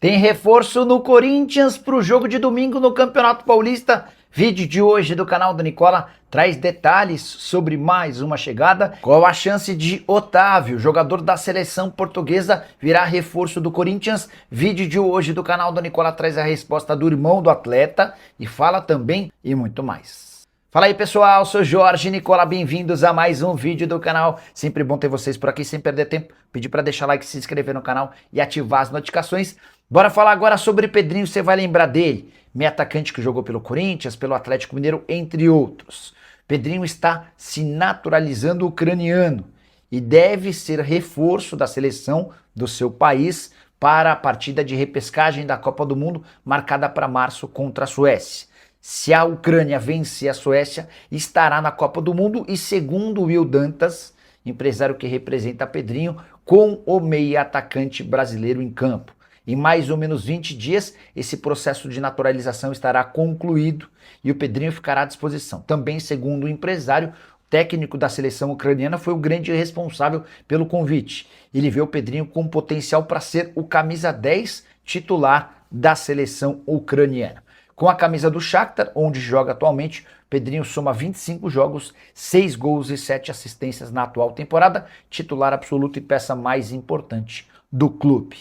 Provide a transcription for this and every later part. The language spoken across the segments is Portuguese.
Tem reforço no Corinthians para o jogo de domingo no Campeonato Paulista. Vídeo de hoje do canal do Nicola traz detalhes sobre mais uma chegada. Qual a chance de Otávio, jogador da seleção portuguesa, virar reforço do Corinthians? Vídeo de hoje do canal do Nicola traz a resposta do irmão do atleta e fala também e muito mais. Fala aí pessoal, sou Jorge Nicola, bem-vindos a mais um vídeo do canal. Sempre bom ter vocês por aqui, sem perder tempo. Pedir para deixar like, se inscrever no canal e ativar as notificações. Bora falar agora sobre Pedrinho, você vai lembrar dele. Meio atacante que jogou pelo Corinthians, pelo Atlético Mineiro, entre outros. Pedrinho está se naturalizando ucraniano e deve ser reforço da seleção do seu país para a partida de repescagem da Copa do Mundo, marcada para março contra a Suécia. Se a Ucrânia vencer a Suécia, estará na Copa do Mundo e, segundo Will Dantas, empresário que representa Pedrinho, com o meia atacante brasileiro em campo. Em mais ou menos 20 dias, esse processo de naturalização estará concluído e o Pedrinho ficará à disposição. Também, segundo o empresário, o técnico da seleção ucraniana foi o grande responsável pelo convite. Ele vê o Pedrinho com potencial para ser o camisa 10 titular da seleção ucraniana. Com a camisa do Shakhtar, onde joga atualmente, Pedrinho soma 25 jogos, 6 gols e 7 assistências na atual temporada, titular absoluto e peça mais importante do clube.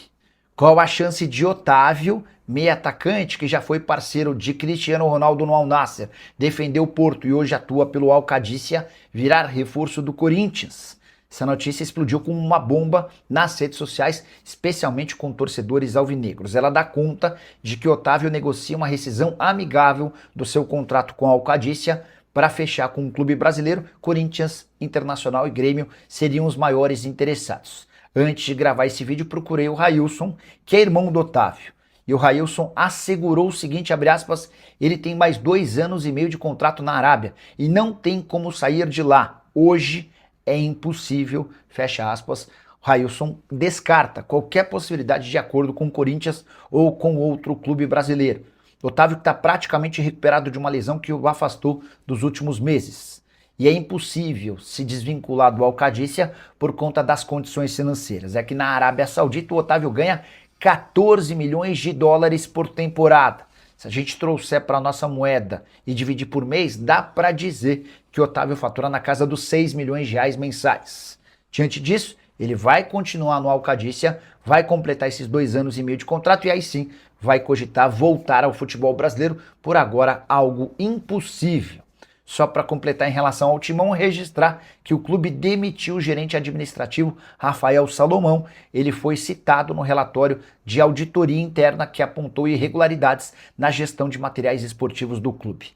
Qual a chance de Otávio, meia atacante que já foi parceiro de Cristiano Ronaldo no Al Nassr, defendeu o Porto e hoje atua pelo Al Qadisiyah, virar reforço do Corinthians? Essa notícia explodiu como uma bomba nas redes sociais, especialmente com torcedores alvinegros. Ela dá conta de que Otávio negocia uma rescisão amigável do seu contrato com a Al Qadisiyah para fechar com um clube brasileiro. Corinthians, Internacional e Grêmio seriam os maiores interessados. Antes de gravar esse vídeo, procurei o Railson, que é irmão do Otávio. E o Railson assegurou o seguinte, abre aspas, ele tem mais 2 anos e meio de contrato na Arábia e não tem como sair de lá. Hoje é impossível, fecha aspas. O Railson descarta qualquer possibilidade de acordo com o Corinthians ou com outro clube brasileiro. Otávio está praticamente recuperado de uma lesão que o afastou dos últimos meses. E é impossível se desvincular do Al Qadisiyah por conta das condições financeiras. É que na Arábia Saudita o Otávio ganha 14 milhões de dólares por temporada. Se a gente trouxer para a nossa moeda e dividir por mês, dá para dizer que o Otávio fatura na casa dos 6 milhões de reais mensais. Diante disso, ele vai continuar no Al Qadisiyah, vai completar esses 2 anos e meio de contrato e aí sim vai cogitar voltar ao futebol brasileiro, por agora algo impossível. Só para completar em relação ao Timão, registrar que o clube demitiu o gerente administrativo Rafael Salomão. Ele foi citado no relatório de auditoria interna que apontou irregularidades na gestão de materiais esportivos do clube.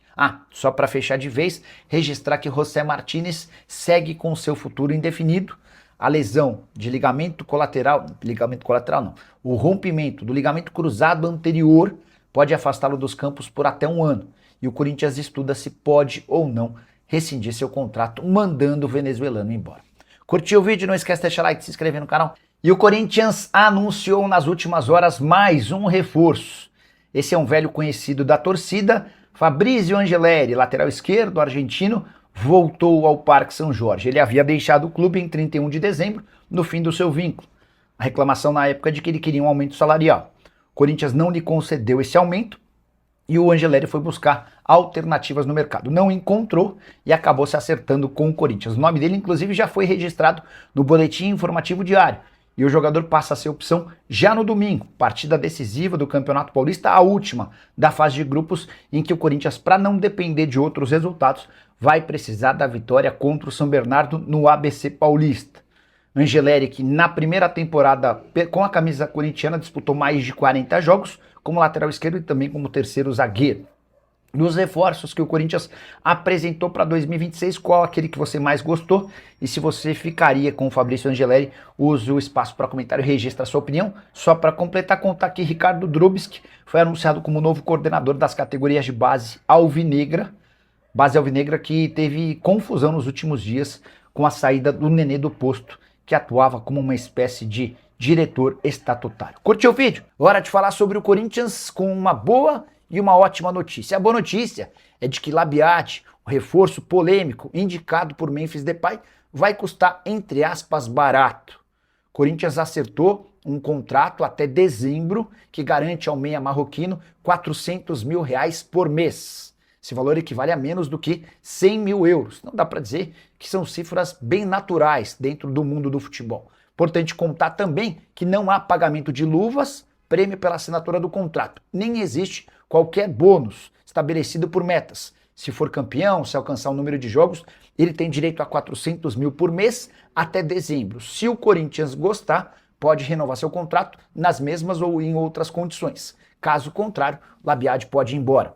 Só para fechar de vez, registrar que José Martínez segue com seu futuro indefinido. A lesão de ligamento colateral não, o rompimento do ligamento cruzado anterior pode afastá-lo dos campos por até 1 ano. E o Corinthians estuda se pode ou não rescindir seu contrato, mandando o venezuelano embora. Curtiu o vídeo? Não esquece de deixar like, se inscrever no canal. E o Corinthians anunciou nas últimas horas mais um reforço. Esse é um velho conhecido da torcida, Fabrício Angeleri, lateral esquerdo argentino, voltou ao Parque São Jorge. Ele havia deixado o clube em 31 de dezembro, no fim do seu vínculo. A reclamação na época é de que ele queria um aumento salarial. O Corinthians não lhe concedeu esse aumento, e o Angeleri foi buscar alternativas no mercado. Não encontrou e acabou se acertando com o Corinthians. O nome dele, inclusive, já foi registrado no Boletim Informativo Diário. E o jogador passa a ser opção já no domingo, partida decisiva do Campeonato Paulista, a última da fase de grupos, em que o Corinthians, para não depender de outros resultados, vai precisar da vitória contra o São Bernardo no ABC Paulista. Angeleri, que na primeira temporada com a camisa corintiana disputou mais de 40 jogos, como lateral esquerdo e também como terceiro zagueiro. Dos reforços que o Corinthians apresentou para 2026, qual aquele que você mais gostou? E se você ficaria com o Fabrício Angeleri, use o espaço para comentário e registre a sua opinião. Só para completar, contar aqui, Ricardo Drubsky foi anunciado como novo coordenador das categorias de base alvinegra que teve confusão nos últimos dias com a saída do Nenê do posto, que atuava como uma espécie de diretor estatutário. Curtiu o vídeo? Hora de falar sobre o Corinthians com uma boa e uma ótima notícia. A boa notícia é de que Labiat, o reforço polêmico indicado por Memphis Depay, vai custar, entre aspas, barato. Corinthians acertou um contrato até dezembro que garante ao meia marroquino 400 mil reais por mês. Esse valor equivale a menos do que 100 mil euros. Não dá para dizer que são cifras bem naturais dentro do mundo do futebol. Importante contar também que não há pagamento de luvas, prêmio pela assinatura do contrato. Nem existe qualquer bônus estabelecido por metas. Se for campeão, se alcançar o número de jogos, ele tem direito a 400 mil por mês até dezembro. Se o Corinthians gostar, pode renovar seu contrato nas mesmas ou em outras condições. Caso contrário, Labiad pode ir embora.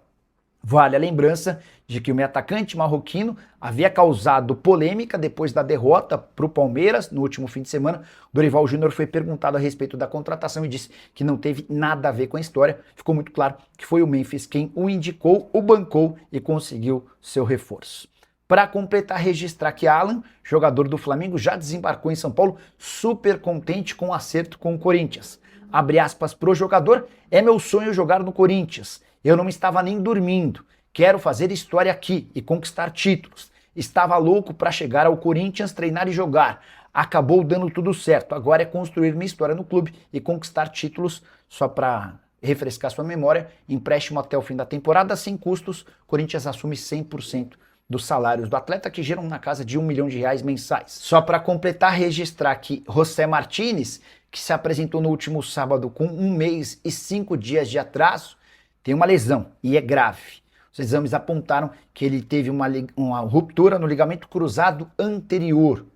Vale a lembrança de que o meio atacante marroquino havia causado polêmica depois da derrota para o Palmeiras no último fim de semana. Dorival Júnior foi perguntado a respeito da contratação e disse que não teve nada a ver com a história. Ficou muito claro que foi o Memphis quem o indicou, o bancou e conseguiu seu reforço. Para completar, registrar que Alan, jogador do Flamengo, já desembarcou em São Paulo super contente com o acerto com o Corinthians. Abre aspas para o jogador: é meu sonho jogar no Corinthians. Eu não estava nem dormindo. Quero fazer história aqui e conquistar títulos. Estava louco para chegar ao Corinthians, treinar e jogar. Acabou dando tudo certo. Agora é construir minha história no clube e conquistar títulos. Só para refrescar sua memória, empréstimo até o fim da temporada, sem custos. Corinthians assume 100% dos salários do atleta, que geram na casa de R$1 milhão mensais. Só para completar, registrar que José Martínez, que se apresentou no último sábado com 1 mês e 5 dias de atraso, tem uma lesão e é grave. Os exames apontaram que ele teve uma ruptura no ligamento cruzado anterior.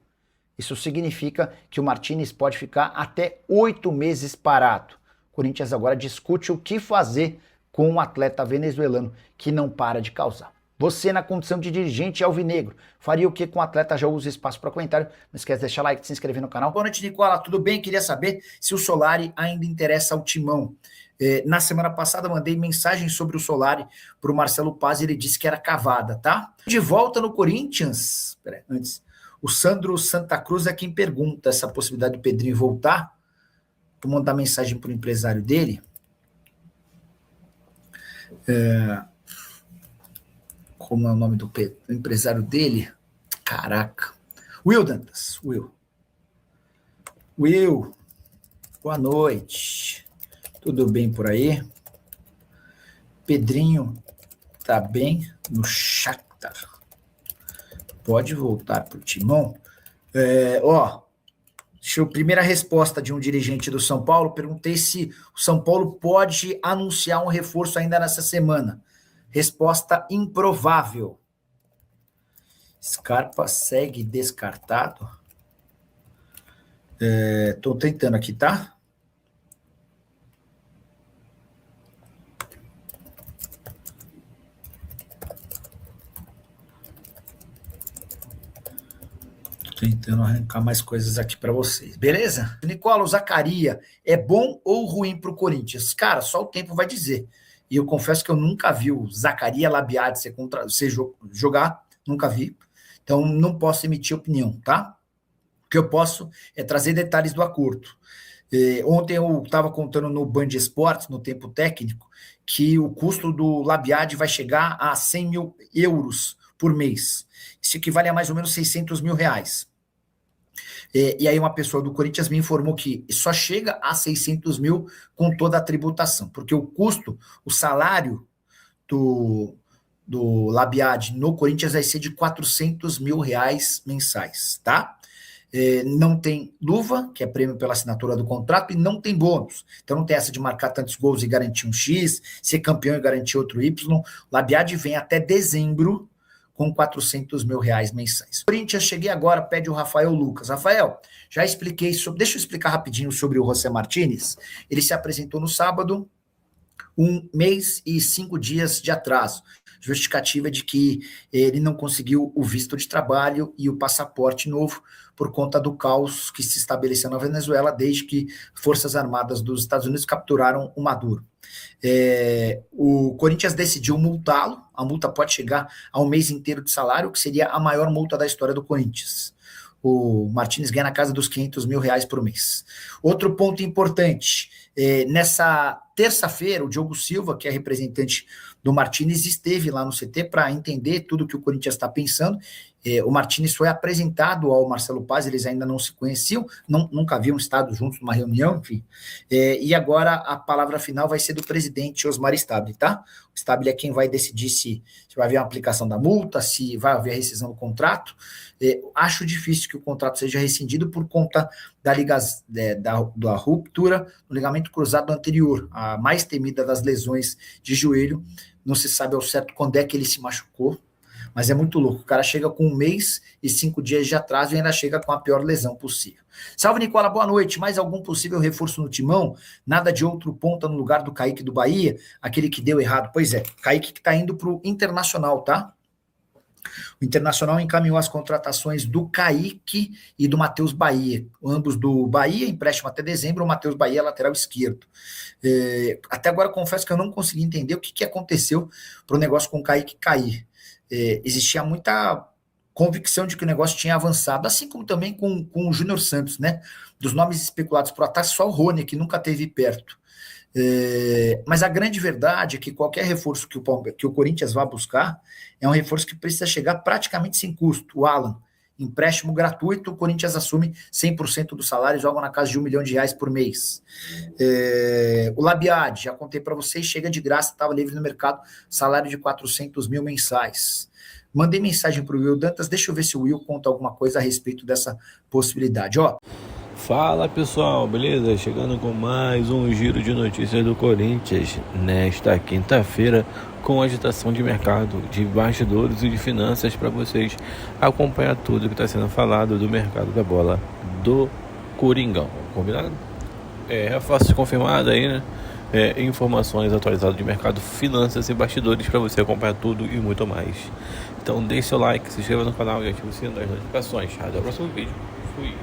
Isso significa que o Martínez pode ficar até 8 meses parado. O Corinthians agora discute o que fazer com um atleta venezuelano que não para de causar. Você, na condição de dirigente alvinegro, faria o que com o atleta? Já usa espaço para comentário. Não esquece de deixar like e se inscrever no canal. Boa noite, Nicola. Tudo bem? Queria saber se o Solari ainda interessa ao Timão. Na semana passada mandei mensagem sobre o Solari para o Marcelo Paz e ele disse que era cavada, tá? De volta no Corinthians. Peraí, antes. O Sandro Santa Cruz é quem pergunta essa possibilidade do Pedrinho voltar. Vou mandar mensagem para o empresário dele. Como é o nome do empresário dele? Caraca. Will Dantas. Will, boa noite. Tudo bem por aí? Pedrinho tá bem no Shakhtar. Pode voltar pro Timão? Primeira resposta de um dirigente do São Paulo. Perguntei se o São Paulo pode anunciar um reforço ainda nessa semana. Resposta improvável. Scarpa segue descartado. Tô tentando aqui, tá? Tô tentando arrancar mais coisas aqui para vocês, beleza? Nicola, o Zaccaria é bom ou ruim para o Corinthians? Cara, só o tempo vai dizer. E eu confesso que eu nunca vi o Zaccaria Labiad jogar, nunca vi. Então não posso emitir opinião, tá? O que eu posso é trazer detalhes do acordo. Ontem eu estava contando no Band Esportes, no Tempo Técnico, que o custo do Labiad vai chegar a 100 mil euros por mês. Isso equivale a mais ou menos 600 mil reais. E aí uma pessoa do Corinthians me informou que só chega a 600 mil com toda a tributação, porque o custo, o salário do Labiad no Corinthians vai ser de 400 mil reais mensais, tá? Não tem luva, que é prêmio pela assinatura do contrato, e não tem bônus. Então não tem essa de marcar tantos gols e garantir um X, ser campeão e garantir outro Y. Labiad vem até dezembro com 400 mil reais mensais. Corinthians, cheguei agora, pede o Rafael Lucas. Rafael, já expliquei sobre... Deixa eu explicar rapidinho sobre o José Martínez. Ele se apresentou no sábado, 1 mês e 5 dias de atraso. Justificativa de que ele não conseguiu o visto de trabalho e o passaporte novo por conta do caos que se estabeleceu na Venezuela desde que Forças Armadas dos Estados Unidos capturaram o Maduro. O Corinthians decidiu multá-lo. A multa pode chegar a 1 mês inteiro de salário, que seria a maior multa da história do Corinthians. O Martínez ganha na casa dos 500 mil reais por mês. Outro ponto importante, Nessa terça-feira, o Diogo Silva, que é representante do Martínez, esteve lá no CT para entender tudo que o Corinthians está pensando. O Martínez foi apresentado ao Marcelo Paz, eles ainda não se conheciam, nunca haviam estado juntos numa reunião, enfim. E agora a palavra final vai ser do presidente Osmar Stabile, tá? O Stabile é quem vai decidir se vai haver uma aplicação da multa, se vai haver a rescisão do contrato. Acho difícil que o contrato seja rescindido por conta da ruptura do ligamento cruzado anterior, a mais temida das lesões de joelho. Não se sabe ao certo quando é que ele se machucou, mas é muito louco. O cara chega com 1 mês e 5 dias de atraso e ainda chega com a pior lesão possível. Salve, Nicola, boa noite. Mais algum possível reforço no timão? Nada de outro ponta no lugar do Kaique do Bahia? Aquele que deu errado. Pois é, Kaique que tá indo pro Internacional, tá? O Internacional encaminhou as contratações do Kaique e do Matheus Bahia, ambos do Bahia, empréstimo até dezembro, o Matheus Bahia, lateral esquerdo. Até agora, confesso que eu não consegui entender o que aconteceu para o negócio com o Kaique cair. Existia muita convicção de que o negócio tinha avançado, assim como também com o Júnior Santos, né? Dos nomes especulados por ataque, só o Rony, que nunca esteve perto. Mas a grande verdade é que qualquer reforço que o Corinthians vá buscar é um reforço que precisa chegar praticamente sem custo. O Alan, empréstimo gratuito, o Corinthians assume 100% do salário, joga na casa de R$1 milhão por mês. O Labiade, já contei para vocês, chega de graça, estava livre no mercado, salário de 400 mil mensais. Mandei mensagem para o Will Dantas, deixa eu ver se o Will conta alguma coisa a respeito dessa possibilidade. Fala pessoal, beleza? Chegando com mais um giro de notícias do Corinthians nesta quinta-feira, com agitação de mercado, de bastidores e de finanças para vocês acompanhar tudo que está sendo falado do mercado da bola do Coringão, combinado? Reforço confirmado aí, né? Informações atualizadas de mercado, finanças e bastidores para você acompanhar tudo e muito mais. Então deixe seu like, se inscreva no canal e ative o sino das notificações. Até o próximo vídeo. Fui.